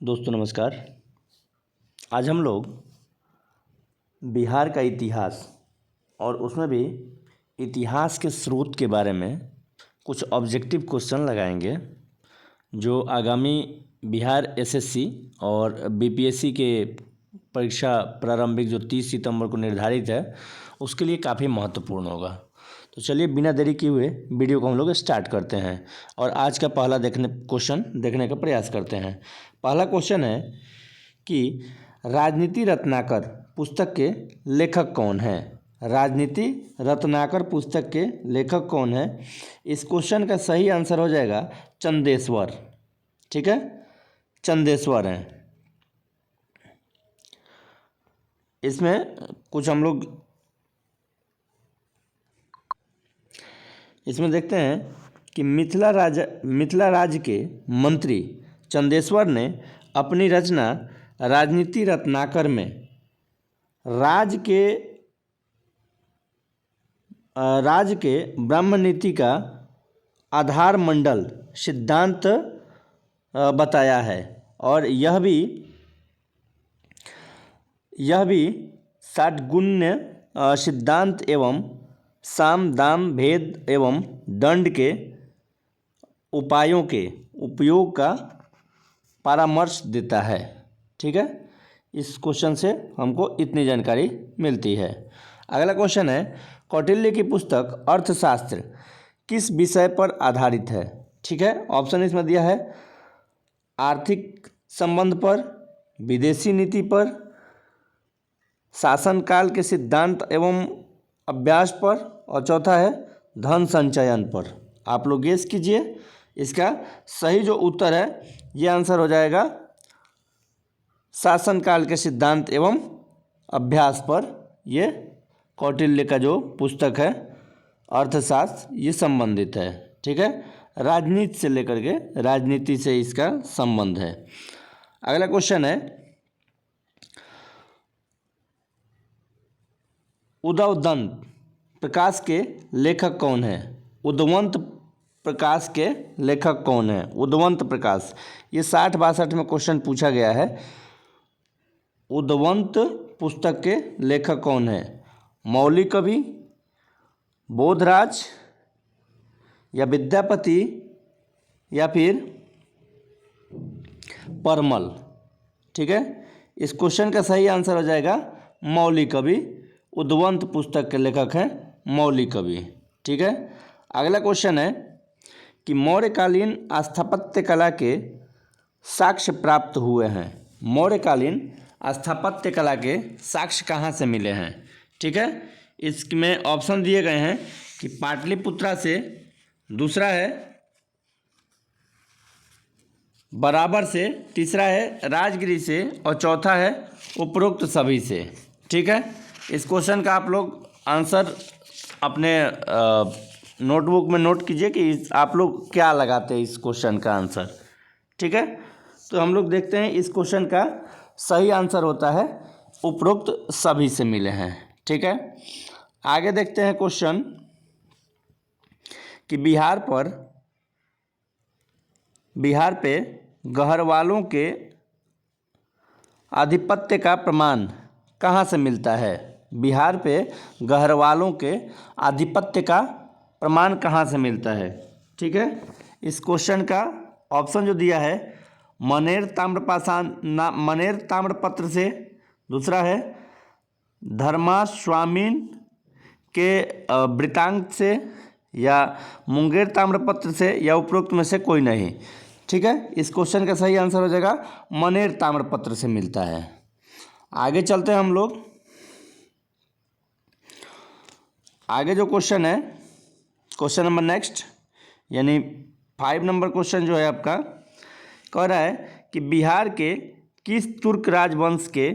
दोस्तों नमस्कार। आज हम लोग बिहार का इतिहास और उसमें भी इतिहास के स्रोत के बारे में कुछ ऑब्जेक्टिव क्वेश्चन लगाएंगे जो आगामी बिहार एसएससी और बीपीएससी के परीक्षा प्रारंभिक जो 30 सितंबर को निर्धारित है उसके लिए काफ़ी महत्वपूर्ण होगा। तो चलिए बिना देरी किए हुए वीडियो को हम लोग स्टार्ट करते हैं और आज का पहला क्वेश्चन देखने का प्रयास करते हैं। पहला क्वेश्चन है कि राजनीति रत्नाकर पुस्तक के लेखक कौन है। राजनीति रत्नाकर पुस्तक के लेखक कौन है। इस क्वेश्चन का सही आंसर हो जाएगा चंदेश्वर। ठीक है, चंदेश्वर हैं। इसमें कुछ हम लोग इसमें देखते हैं कि मिथिला राज्य के मंत्री चंदेश्वर ने अपनी रचना राजनीति रत्नाकर में राज्य के ब्रह्मनीति का आधार मंडल सिद्धांत बताया है और यह भी षड्गुण्य सिद्धांत एवं साम दाम भेद एवं दंड के उपायों के उपयोग का परामर्श देता है। ठीक है, इस क्वेश्चन से हमको इतनी जानकारी मिलती है। अगला क्वेश्चन है कौटिल्य की पुस्तक अर्थशास्त्र किस विषय पर आधारित है। ठीक है, ऑप्शन इसमें दिया है आर्थिक संबंध पर, विदेशी नीति पर, शासनकाल के सिद्धांत एवं अभ्यास पर और चौथा है धन संचयन पर। आप लोग गेस कीजिए। इसका सही जो उत्तर है ये आंसर हो जाएगा शासनकाल के सिद्धांत एवं अभ्यास पर। ये कौटिल्य का जो पुस्तक है अर्थशास्त्र ये संबंधित है। ठीक है, राजनीति से लेकर के राजनीति से इसका संबंध है। अगला क्वेश्चन है उद्वंत प्रकाश के लेखक कौन है। उद्वंत प्रकाश के लेखक कौन है। उद्वंत प्रकाश ये 60-62 में क्वेश्चन पूछा गया है। उद्वंत पुस्तक के लेखक कौन है। मौली कवि, बोधराज या विद्यापति या फिर परमल। ठीक है, इस क्वेश्चन का सही आंसर हो जाएगा मौली कवि। उद्वंत पुस्तक के लेखक हैं मौली कवि। ठीक है, अगला क्वेश्चन है कि मौर्यकालीन स्थापत्य कला के साक्ष्य प्राप्त हुए हैं। मौर्यकालीन स्थापत्य कला के साक्ष्य कहाँ से मिले हैं। ठीक है, इसमें ऑप्शन दिए गए हैं कि पाटलिपुत्रा से, दूसरा है बराबर से, तीसरा है राजगिरी से और चौथा है उपरोक्त सभी से। ठीक है, इस क्वेश्चन का आप लोग आंसर अपने नोटबुक में नोट कीजिए कि आप लोग क्या लगाते हैं इस क्वेश्चन का आंसर। ठीक है, तो हम लोग देखते हैं इस क्वेश्चन का सही आंसर होता है उपरोक्त सभी से मिले हैं। ठीक है, आगे देखते हैं क्वेश्चन कि बिहार पे गहरवालों के आधिपत्य का प्रमाण कहाँ से मिलता है। बिहार पे गहरवालों के आधिपत्य का प्रमाण कहाँ से मिलता है। ठीक है, इस क्वेश्चन का ऑप्शन जो दिया है मनेर ताम्रपत्र से, दूसरा है धर्मास्वामीन के वृत्तांत से या मुंगेर ताम्रपत्र से या उपरोक्त में से कोई नहीं। ठीक है, इस क्वेश्चन का सही आंसर हो जाएगा मनेर ताम्रपत्र से मिलता है। आगे चलते हैं हम लोग। आगे जो क्वेश्चन है क्वेश्चन नंबर नेक्स्ट यानी 5 नंबर क्वेश्चन जो है आपका कह रहा है कि बिहार के किस तुर्क राजवंश के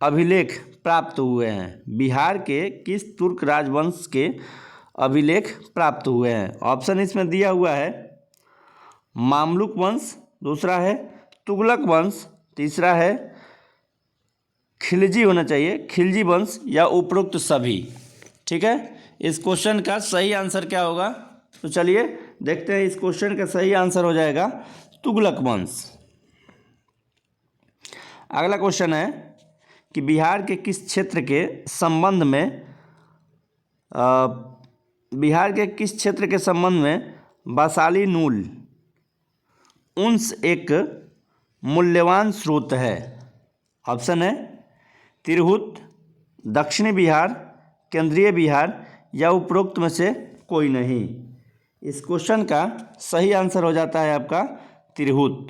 अभिलेख प्राप्त हुए हैं। बिहार के किस तुर्क राजवंश के अभिलेख प्राप्त हुए हैं। ऑप्शन इसमें दिया हुआ है मामलुक वंश, दूसरा है तुगलक वंश, तीसरा है खिलजी होना चाहिए, खिलजी वंश या उपरोक्त सभी। ठीक है, इस क्वेश्चन का सही आंसर क्या होगा तो चलिए देखते हैं। इस क्वेश्चन का सही आंसर हो जाएगा तुगलक वंश। अगला क्वेश्चन है कि बिहार के किस क्षेत्र के संबंध में बिहार के किस क्षेत्र के संबंध में वैशाली नूल उन्स एक मूल्यवान स्रोत है? ऑप्शन है तिरहुत, दक्षिणी बिहार, केंद्रीय बिहार या उपरोक्त में से कोई नहीं। इस क्वेश्चन का सही आंसर हो जाता है आपका तिरहुत।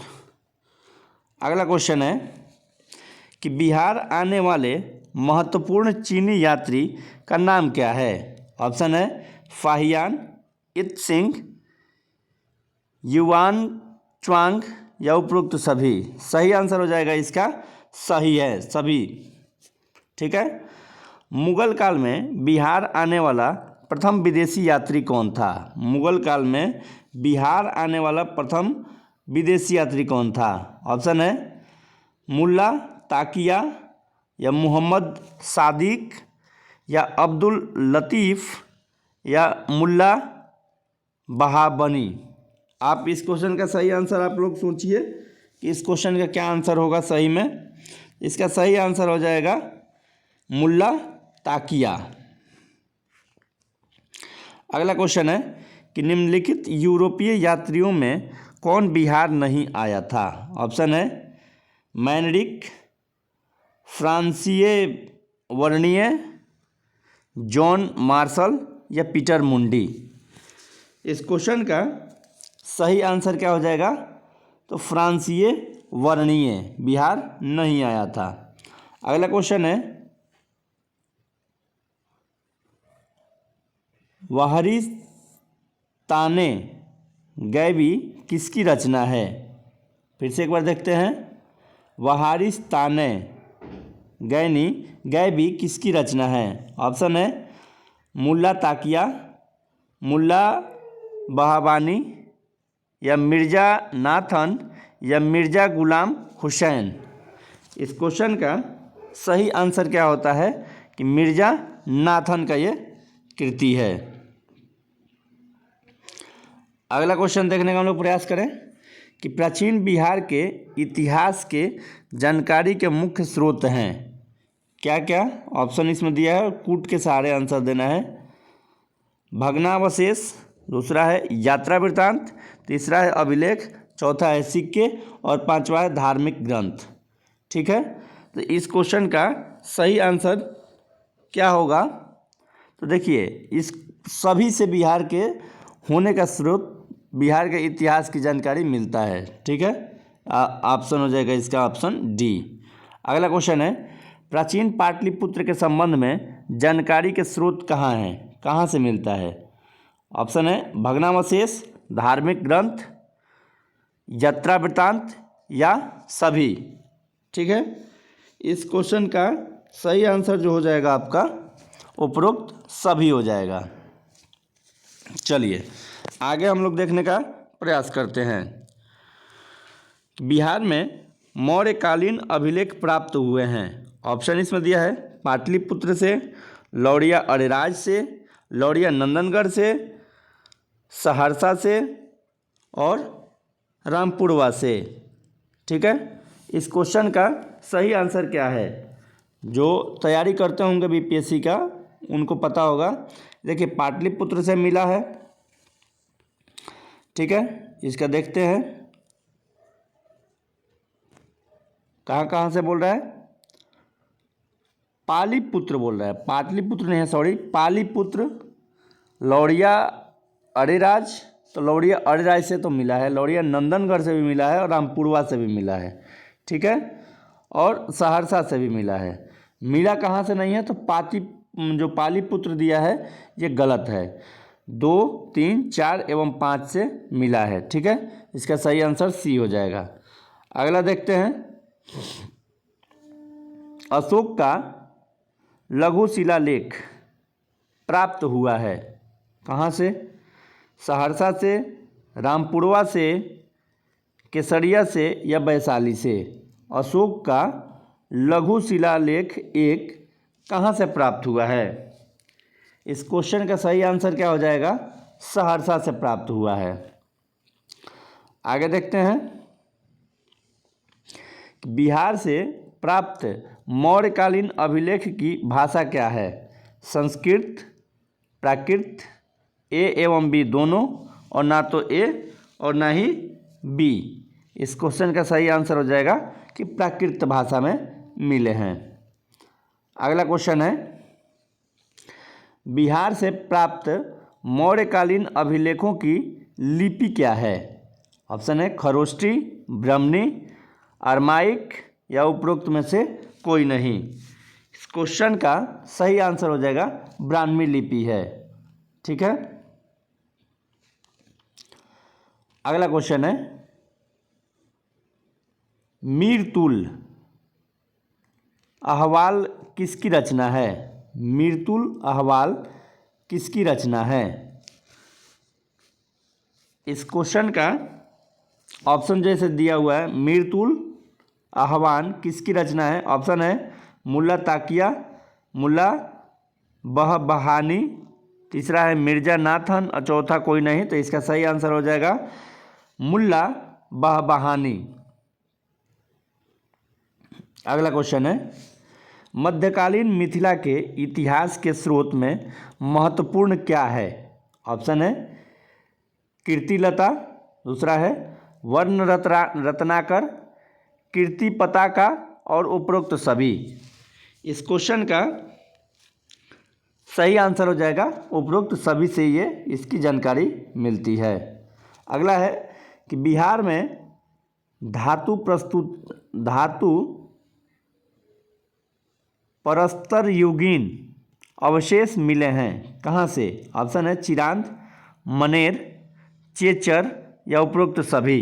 अगला क्वेश्चन है कि बिहार आने वाले महत्वपूर्ण चीनी यात्री का नाम क्या है? ऑप्शन है फाहियान, इत्सिंग, युआन च्वांग या उपरोक्त सभी। सही आंसर हो जाएगा इसका सही है सभी। ठीक है। मुगल काल में बिहार आने वाला प्रथम विदेशी यात्री कौन था? मुगल काल में बिहार आने वाला प्रथम विदेशी यात्री कौन था? ऑप्शन है मुल्ला ताकिया या मोहम्मद सादिक या अब्दुल लतीफ़ या मुल्ला बहाबनी। आप इस क्वेश्चन का सही आंसर आप लोग सोचिए कि इस क्वेश्चन का क्या आंसर होगा सही में। इसका सही आंसर हो जाएगा मुल्ला ताकिया। अगला क्वेश्चन है कि निम्नलिखित यूरोपीय यात्रियों में कौन बिहार नहीं आया था? ऑप्शन है मैनरिक, फ्रांसिए वर्निए, जॉन मार्शल या पीटर मुंडी। इस क्वेश्चन का सही आंसर क्या हो जाएगा? तो फ्रांसिए वर्निए बिहार नहीं आया था। अगला क्वेश्चन है वारिस्ताने गैबी किसकी रचना है? फिर से एक बार देखते हैं। वारिस्ताने गैबी किसकी रचना है? ऑप्शन है मुल्ला ताकिया, मुल्ला बहाबानी या मिर्ज़ा नाथन या मिर्ज़ा गुलाम हुसैन। इस क्वेश्चन का सही आंसर क्या होता है कि मिर्ज़ा नाथन का ये कृति है। अगला क्वेश्चन देखने का हम लोग प्रयास करें कि प्राचीन बिहार के इतिहास के जानकारी के मुख्य स्रोत हैं क्या क्या? ऑप्शन इसमें दिया है, कूट के सहारे आंसर देना है। भग्नावशेष, दूसरा है यात्रा वृत्तांत, तीसरा है अभिलेख, चौथा है सिक्के और पांचवा है धार्मिक ग्रंथ। ठीक है। तो इस क्वेश्चन का सही आंसर क्या होगा? तो देखिए इस सभी से बिहार के होने का स्रोत बिहार के इतिहास की जानकारी मिलता है। ठीक है। ऑप्शन हो जाएगा इसका ऑप्शन डी। अगला क्वेश्चन है प्राचीन पाटलिपुत्र के संबंध में जानकारी के स्रोत कहाँ हैं, कहाँ से मिलता है? ऑप्शन है भग्नावशेष, धार्मिक ग्रंथ, यात्रा वृत्तांत या सभी। ठीक है। इस क्वेश्चन का सही आंसर जो हो जाएगा आपका उपरोक्त सभी हो जाएगा। चलिए आगे हम लोग देखने का प्रयास करते हैं। बिहार में मौर्यकालीन अभिलेख प्राप्त हुए हैं। ऑप्शन इसमें दिया है पाटलिपुत्र से, लौरिया अरेराज से, लौरिया नंदनगढ़ से, सहरसा से और रामपुरवा से। ठीक है। इस क्वेश्चन का सही आंसर क्या है? जो तैयारी करते होंगे बीपीएससी का उनको पता होगा। देखिए पाटलिपुत्र से मिला है। ठीक है। इसका देखते हैं कहाँ कहाँ से बोल रहा है। पालीपुत्र बोल रहा है, पाटलिपुत्र नहीं है, सॉरी पालीपुत्र। लौरिया अरेराज, तो लौरिया अरेराज से तो मिला है, लौरिया नंदनगढ़ से भी मिला है और रामपुरवा से भी मिला है। ठीक है। और सहरसा से भी मिला है। मिला कहाँ से नहीं है? तो जो पालीपुत्र दिया है ये गलत है। 2, 3, 4 एवं 5 से मिला है। ठीक है। इसका सही आंसर सी हो जाएगा। अगला देखते हैं अशोक का लघु शिलालेख प्राप्त हुआ है कहाँ से? सहरसा से, रामपुरवा से, केसरिया से या वैशाली से। अशोक का लघु शिलालेख एक कहाँ से प्राप्त हुआ है? इस क्वेश्चन का सही आंसर क्या हो जाएगा? सहरसा से प्राप्त हुआ है। आगे देखते हैं बिहार से प्राप्त मौर्यकालीन अभिलेख की भाषा क्या है? संस्कृत, प्राकृत, ए एवं बी दोनों, और ना तो ए और ना ही बी। इस क्वेश्चन का सही आंसर हो जाएगा कि प्राकृत भाषा में मिले हैं। अगला क्वेश्चन है, बिहार से प्राप्त मौर्यकालीन अभिलेखों की लिपि क्या है? ऑप्शन है खरोष्टी, ब्राह्मणी, अरमाइक या उपरोक्त में से कोई नहीं। इस क्वेश्चन का सही आंसर हो जाएगा ब्राह्मी लिपि है। ठीक है। अगला क्वेश्चन है, मीरतुल अहवाल किसकी रचना है? मीरतुल अहवाल किसकी रचना है? इस क्वेश्चन का ऑप्शन जैसे दिया हुआ है, मीरतुल अहवान किसकी रचना है? ऑप्शन है मुल्ला ताकिया, मुल्ला बहबहानी, तीसरा है मिर्जा नाथन और चौथा कोई नहीं। तो इसका सही आंसर हो जाएगा मुल्ला बहबहानी। अगला क्वेश्चन है, मध्यकालीन मिथिला के इतिहास के स्रोत में महत्वपूर्ण क्या है? ऑप्शन है कीर्तिलता, दूसरा है वर्ण रत्नाकर, कीर्ति पताका और उपरोक्त सभी। इस क्वेश्चन का सही आंसर हो जाएगा उपरोक्त सभी से ये इसकी जानकारी मिलती है। अगला है कि बिहार में धातु परस्तर युगीन अवशेष मिले हैं, कहाँ से? ऑप्शन है चिरांद, मनेर, चेचर या उपरोक्त सभी।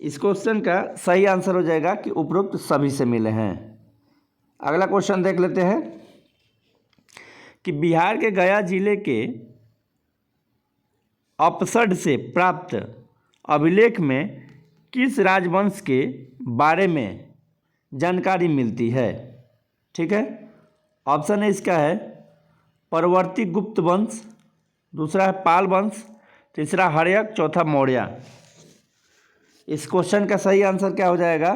इस क्वेश्चन का सही आंसर हो जाएगा कि उपरोक्त सभी से मिले हैं। अगला क्वेश्चन देख लेते हैं कि बिहार के गया जिले के अपसड से प्राप्त अभिलेख में किस राजवंश के बारे में जानकारी मिलती है? ठीक है। ऑप्शन है इसका है परवर्ती गुप्त वंश, दूसरा है पाल वंश, तीसरा हर्यक, चौथा मौर्य। इस क्वेश्चन का सही आंसर क्या हो जाएगा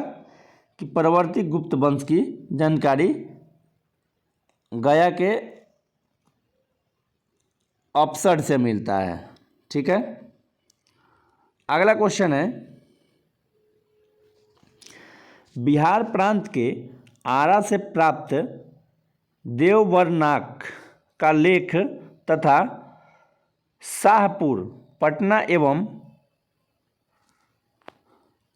कि परवर्ती गुप्त वंश की जानकारी गया के अपसड से मिलता है। ठीक है। अगला क्वेश्चन है, बिहार प्रांत के आरा से प्राप्त देववरनाक का लेख तथा शाहपुर, पटना एवं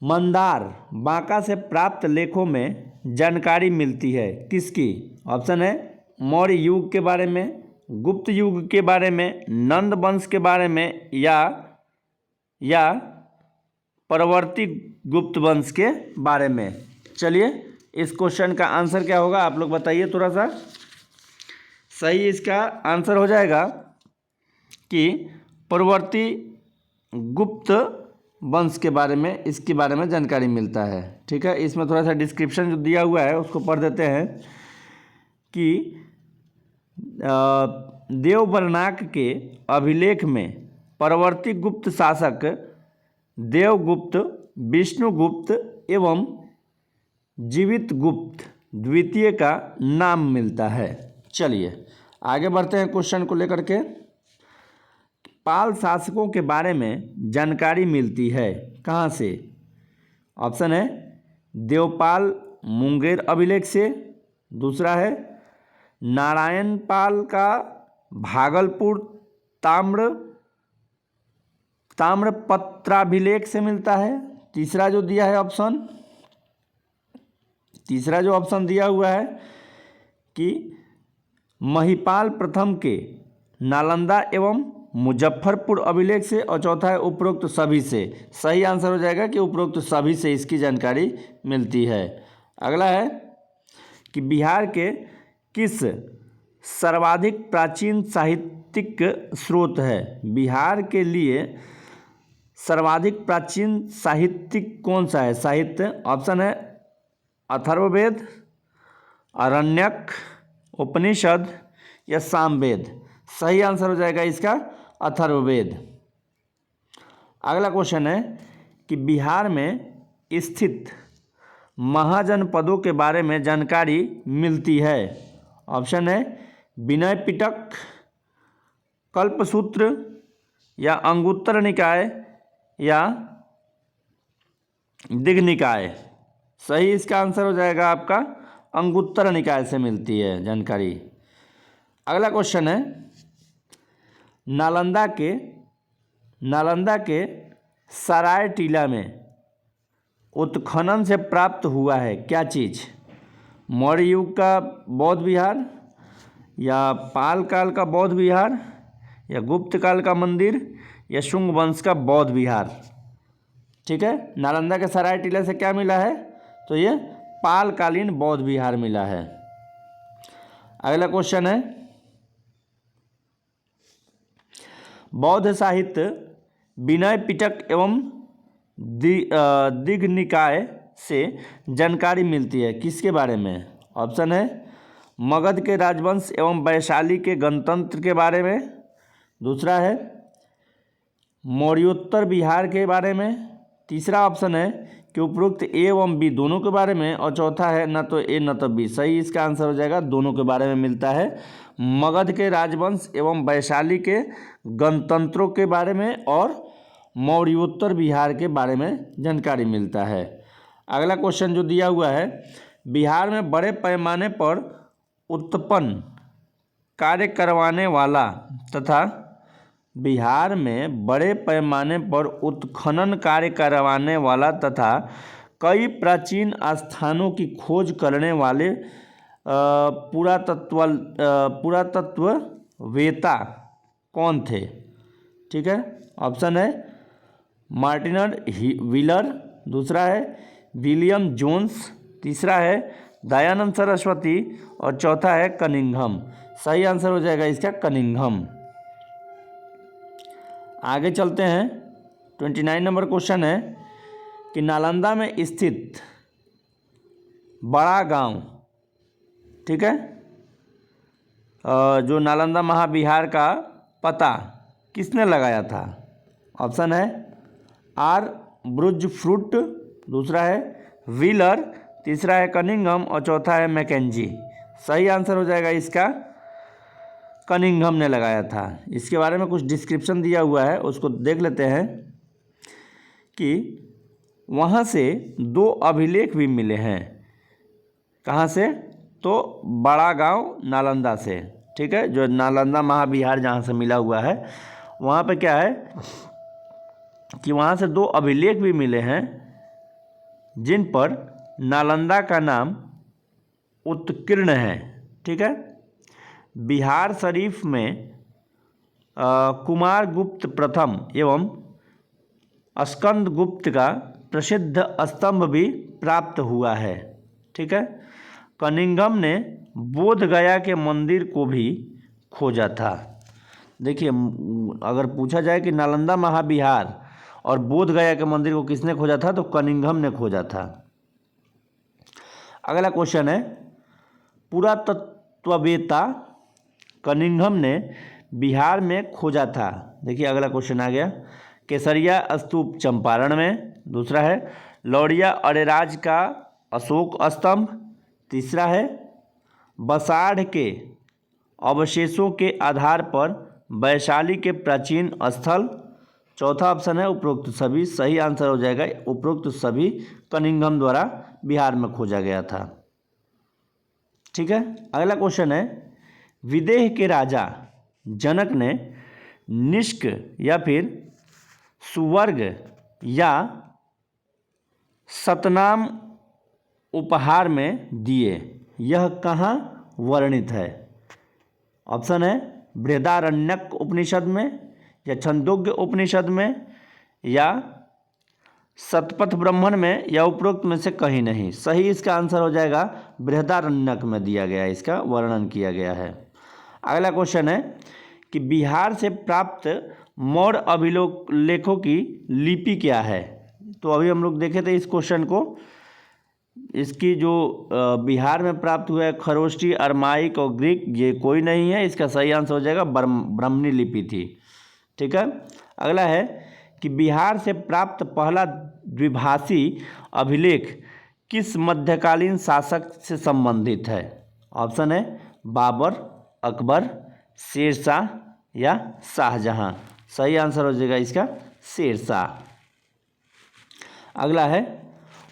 मंदार, बांका से प्राप्त लेखों में जानकारी मिलती है किसकी? ऑप्शन है मौर्य युग के बारे में, गुप्त युग के बारे में, नंद वंश के बारे में या परवर्ती गुप्त वंश के बारे में। चलिए इस क्वेश्चन का आंसर क्या होगा आप लोग बताइए थोड़ा सा। सही इसका आंसर हो जाएगा कि परवर्ती गुप्त वंश के बारे में, इसके बारे में जानकारी मिलता है। ठीक है। इसमें थोड़ा सा डिस्क्रिप्शन जो दिया हुआ है उसको पढ़ देते हैं कि देववरनाक के अभिलेख में परवर्ती गुप्त शासक देवगुप्त, विष्णुगुप्त एवं जीवित गुप्त द्वितीय का नाम मिलता है। चलिए आगे बढ़ते हैं क्वेश्चन को लेकर के। पाल शासकों के बारे में जानकारी मिलती है कहाँ से? ऑप्शन है देवपाल मुंगेर अभिलेख से, दूसरा है नारायण पाल का भागलपुर ताम्रपत्राभिलेख से मिलता है, तीसरा जो ऑप्शन दिया हुआ है कि महिपाल प्रथम के नालंदा एवं मुजफ्फरपुर अभिलेख से, और चौथा है उपरोक्त सभी से। सही आंसर हो जाएगा कि उपरोक्त सभी से इसकी जानकारी मिलती है। अगला है कि बिहार के किस सर्वाधिक प्राचीन साहित्यिक स्रोत है? बिहार के लिए सर्वाधिक प्राचीन साहित्यिक कौन सा है? साहित्य। ऑप्शन है अथर्ववेद, आरण्यक, उपनिषद या सामवेद। सही आंसर हो जाएगा इसका अथर्ववेद। अगला क्वेश्चन है कि बिहार में स्थित महाजनपदों के बारे में जानकारी मिलती है? ऑप्शन है विनय पिटक, कल्पसूत्र, या अंगुत्तर निकाय, या दिघनिकाय। सही इसका आंसर हो जाएगा आपका अंगुत्तर निकाय से मिलती है जानकारी। अगला क्वेश्चन है नालंदा के सराय टीला में उत्खनन से प्राप्त हुआ है क्या चीज़? मौर्य युग का बौद्ध विहार, या पाल काल का बौद्ध विहार, या गुप्त काल का मंदिर, या शुंग वंश का बौद्ध विहार। ठीक है, नालंदा के सराय टीला से क्या मिला है? तो ये पालकालीन बौद्ध विहार मिला है। अगला क्वेश्चन है बौद्ध साहित्य विनय पिटक एवं दिघनिकाय से जानकारी मिलती है किसके बारे में? ऑप्शन है मगध के राजवंश एवं वैशाली के गणतंत्र के बारे में, दूसरा है मौर्योत्तर बिहार के बारे में, तीसरा ऑप्शन है कि उपरोक्त ए एवं बी दोनों के बारे में, और चौथा है न तो ए न तो बी। सही इसका आंसर हो जाएगा दोनों के बारे में मिलता है। मगध के राजवंश एवं वैशाली के गणतंत्रों के बारे में और मौर्योत्तर बिहार के बारे में जानकारी मिलता है। अगला क्वेश्चन जो दिया हुआ है बिहार में बड़े पैमाने पर उत्पन्न कार्य करवाने वाला तथा बिहार में बड़े पैमाने पर उत्खनन कार्य करवाने वाला तथा कई प्राचीन स्थानों की खोज करने वाले पुरातत्ववेत्ता कौन थे? ठीक है, ऑप्शन है मार्टिन व्हीलर, दूसरा है विलियम जोन्स, तीसरा है दयानंद सरस्वती, और चौथा है कनिंघम। सही आंसर हो जाएगा इसका कनिंघम। आगे चलते हैं। 29 नंबर क्वेश्चन है कि नालंदा में स्थित बड़ा गांव, ठीक है, जो नालंदा महाविहार का पता किसने लगाया था? ऑप्शन है आर ब्रुजफ्रूट, दूसरा है व्हीलर, तीसरा है कनिंघम, और चौथा है मैकेंजी। सही आंसर हो जाएगा इसका कनिंघम ने लगाया था। इसके बारे में कुछ डिस्क्रिप्शन दिया हुआ है, उसको देख लेते हैं कि वहाँ से 2 अभिलेख भी मिले हैं। कहाँ से? तो बड़ा गांव नालंदा से, ठीक है, जो नालंदा महाविहार जहाँ से मिला हुआ है वहाँ पे क्या है कि वहाँ से 2 अभिलेख भी मिले हैं जिन पर नालंदा का नाम उत्कीर्ण है। ठीक है, बिहार शरीफ में कुमार गुप्त प्रथम एवं स्कंद गुप्त का प्रसिद्ध स्तंभ भी प्राप्त हुआ है। ठीक है, कनिंघम ने बोध गया के मंदिर को भी खोजा था। देखिए, अगर पूछा जाए कि नालंदा महाविहार और बोध गया के मंदिर को किसने खोजा था, तो कनिंघम ने खोजा था। अगला क्वेश्चन है पुरातत्ववेत्ता कनिंघम ने बिहार में खोजा था। देखिए अगला क्वेश्चन आ गया, केसरिया स्तूप चंपारण में, दूसरा है लौरिया अरेराज का अशोक स्तंभ, तीसरा है बसाढ़ के अवशेषों के आधार पर वैशाली के प्राचीन स्थल, चौथा ऑप्शन है उपरोक्त सभी। सही आंसर हो जाएगा उपरोक्त सभी कनिंघम द्वारा बिहार में खोजा गया था। ठीक है, अगला क्वेश्चन है विदेह के राजा जनक ने निष्क या फिर सुवर्ग या सतनाम उपहार में दिए, यह कहाँ वर्णित है? ऑप्शन है बृहदारण्यक उपनिषद में, या छंदोग्य उपनिषद में, या शतपथ ब्राह्मण में, या उपरोक्त में से कहीं नहीं। सही इसका आंसर हो जाएगा बृहदारण्यक में दिया गया, इसका वर्णन किया गया है। अगला क्वेश्चन है कि बिहार से प्राप्त मौर्य अभिलेखों की लिपि क्या है? तो अभी हम लोग देखे थे इस क्वेश्चन को, इसकी जो बिहार में प्राप्त हुआ है खरोष्टी, अरमाइक और ग्रीक, ये कोई नहीं है। इसका सही आंसर हो जाएगा ब्राह्मणी लिपि थी। ठीक है, अगला है कि बिहार से प्राप्त पहला द्विभाषी अभिलेख किस मध्यकालीन शासक से संबंधित है? ऑप्शन है बाबर, अकबर, शेरशाह या शाहजहां। सही आंसर हो जाएगा इसका शेरशाह। अगला है,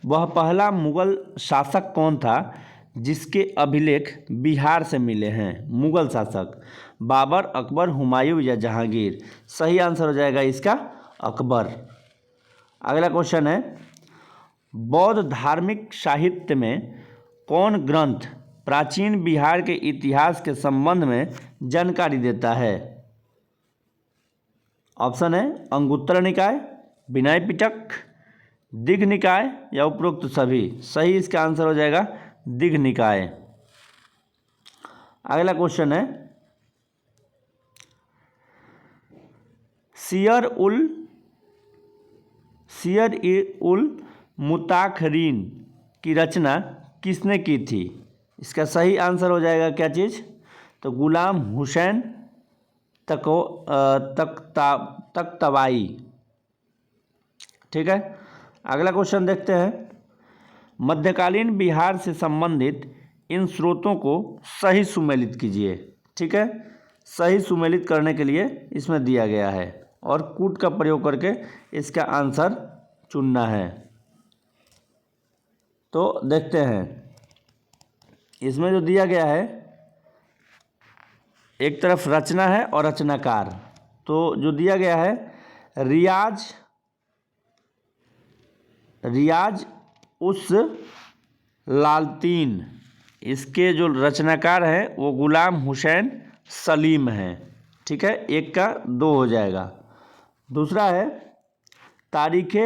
वह पहला मुगल शासक कौन था जिसके अभिलेख बिहार से मिले हैं? मुगल शासक बाबर, अकबर, हुमायूं या जहांगीर। सही आंसर हो जाएगा इसका अकबर। अगला क्वेश्चन है, बौद्ध धार्मिक साहित्य में कौन ग्रंथ प्राचीन बिहार के इतिहास के संबंध में जानकारी देता है? ऑप्शन है अंगुत्तर निकाय, विनय पिटक, दिघ निकाय या उपरोक्त सभी। सही इसका आंसर हो जाएगा दिघ निकाय। अगला क्वेश्चन है, सियर उल मुताखरीन की रचना किसने की थी? इसका सही आंसर हो जाएगा क्या चीज़? तो गुलाम हुसैन तख्तावाई। ठीक है। अगला क्वेश्चन देखते हैं, मध्यकालीन बिहार से संबंधित इन स्रोतों को सही सुमेलित कीजिए। ठीक है, सही सुमेलित करने के लिए इसमें दिया गया है और कूट का प्रयोग करके इसका आंसर चुनना है। तो देखते हैं, इसमें जो दिया गया है, एक तरफ रचना है और रचनाकार। तो जो दिया गया है, रियाज उस लालतीन, इसके जो रचनाकार हैं वो गुलाम हुसैन सलीम हैं। ठीक है, एक का दो हो जाएगा। दूसरा है तारीख़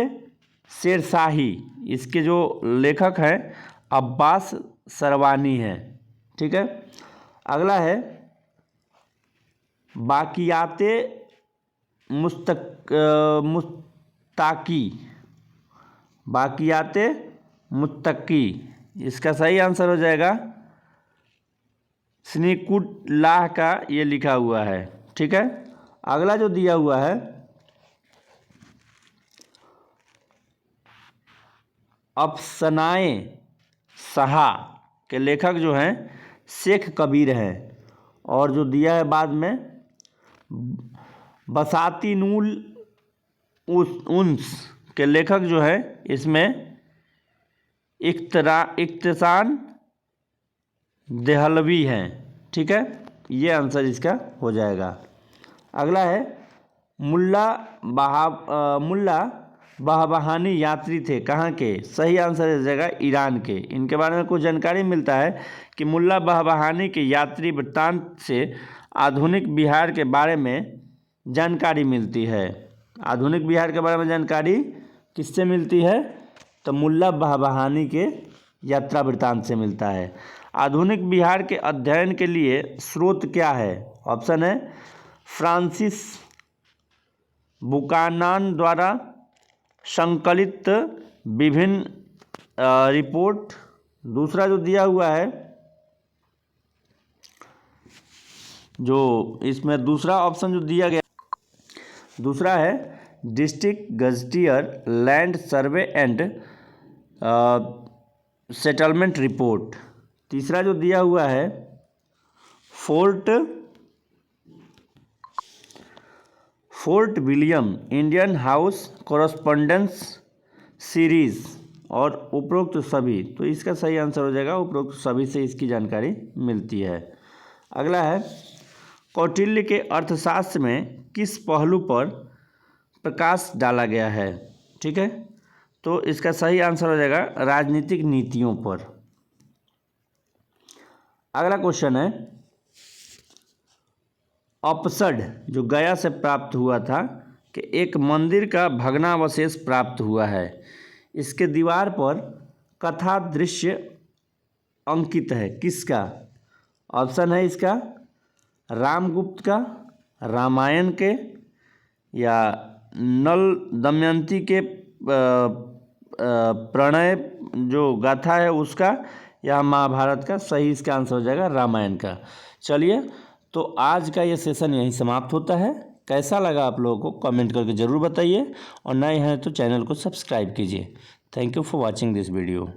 शेरशाही, इसके जो लेखक हैं अब्बास सरवानी हैं। ठीक है। अगला है बाक़ियाते मुत्तकी, इसका सही आंसर हो जाएगा स्निकुल्लाह का ये लिखा हुआ है। ठीक है। अगला जो दिया हुआ है, अफसनाए सहा के लेखक जो हैं शेख कबीर हैं। और जो दिया है बाद में बसातिनुल उन्स के लेखक जो है इसमें इख्तिसान देहलवी हैं। ठीक है, ये आंसर इसका हो जाएगा। अगला है मुल्ला बहबहानी यात्री थे कहाँ के? सही आंसर हो जाएगा ईरान के। इनके बारे में कुछ जानकारी मिलता है कि मुल्ला बहबहानी के यात्री वृत्तांत से आधुनिक बिहार के बारे में जानकारी मिलती है। आधुनिक बिहार के बारे में जानकारी किससे मिलती है? तो मुल्ला बहबहानी के यात्रा वृत्तांत से मिलता है। आधुनिक बिहार के अध्ययन के लिए स्रोत क्या है? ऑप्शन है फ्रांसिस बुकानान द्वारा संकलित विभिन्न रिपोर्ट। दूसरा जो दिया हुआ है, जो इसमें दूसरा ऑप्शन जो दिया गया, दूसरा है district gazetteer land survey and settlement report. तीसरा जो दिया हुआ है fort William Indian house correspondence series और उपरोक्त सभी। तो इसका सही आंसर हो जाएगा उपरोक्त सभी से इसकी जानकारी मिलती है। अगला है कौटिल्य के अर्थशास्त्र में किस पहलू पर प्रकाश डाला गया है? ठीक है, तो इसका सही आंसर हो जाएगा राजनीतिक नीतियों पर। अगला क्वेश्चन है अपसड जो गया से प्राप्त हुआ था कि एक मंदिर का भग्नावशेष प्राप्त हुआ है। इसके दीवार पर कथा दृश्य अंकित है, किसका? ऑप्शन है इसका रामगुप्त का, रामायण के, या नल दमयंती के प्रणय जो गाथा है उसका, या महाभारत का। सही इसका आंसर हो जाएगा रामायण का। चलिए, तो आज का ये सेशन यहीं समाप्त होता है। कैसा लगा आप लोगों को कमेंट करके ज़रूर बताइए और नए हैं तो चैनल को सब्सक्राइब कीजिए। Thank you for watching this video.